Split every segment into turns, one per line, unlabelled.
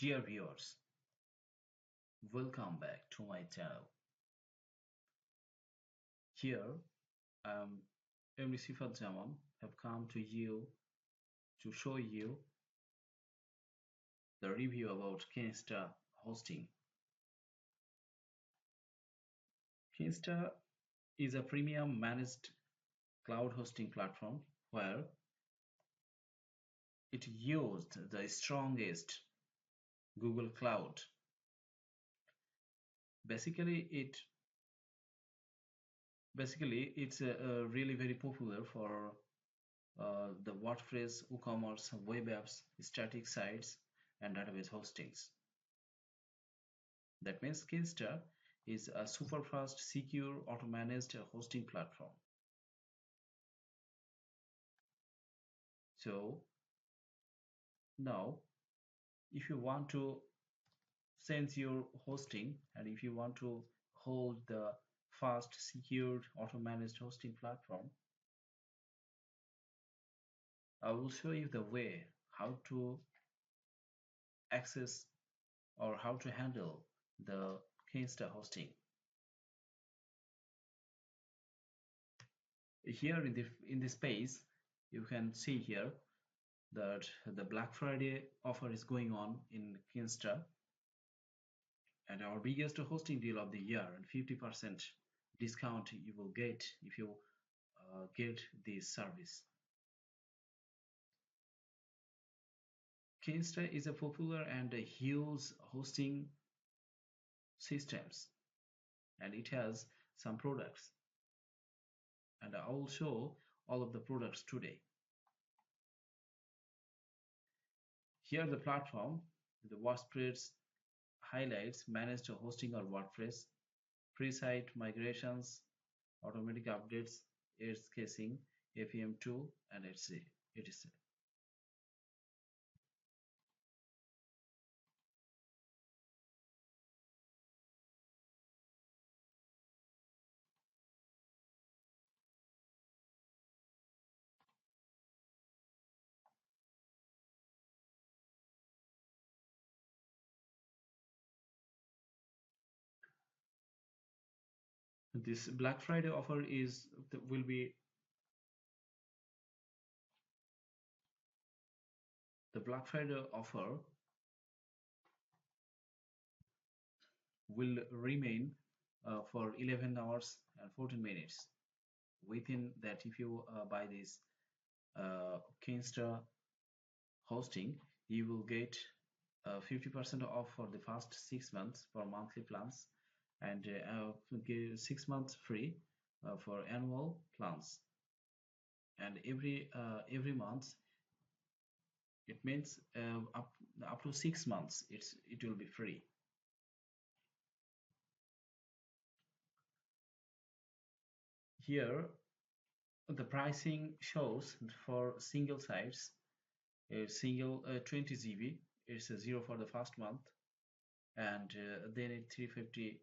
Dear viewers, welcome back to my channel. Here, I'm MD Sifat Jaman have come to you to show you the review about Kinsta hosting. Kinsta is a premium managed cloud hosting platform where it used the strongest Google Cloud. Basically, it's really very popular for the WordPress, WooCommerce, web apps, static sites, and database hostings. That means Kinsta is a super fast, secure, auto-managed hosting platform. So now, if you want to sense your hosting and if you want to hold the fast, secured, auto-managed hosting platform, I will show you the way how to access or how to handle the Kinsta hosting. Here in this page, you can see here that the Black Friday offer is going on in Kinsta, and our biggest hosting deal of the year and 50% discount you will get if you get this service. Kinsta is a popular and a huge hosting systems, and it has some products, and I will show all of the products today. Here the platform, the WordPress highlights managed hosting or WordPress, free site migrations, automatic updates, edge casing, APM2, and etc. This Black Friday offer will be the Black Friday offer will remain for 11 hours and 14 minutes. Within that, if you buy this Kinsta hosting, you will get 50% off for the first 6 months for monthly plans and 6 months free for annual plans. And every month, it means up to 6 months, it will be free. Here, the pricing shows for single sites, a single 20 GB, it's a zero for the first month, and then it's $350.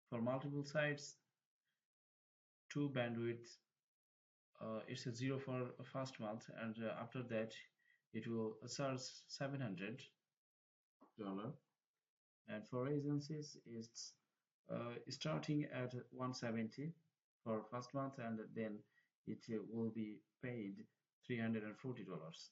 For multiple sites, two bandwidth, it's a zero for first month, and after that, it will charge $700. And for agencies, it's starting at 170 for first month, and then it will be paid $340.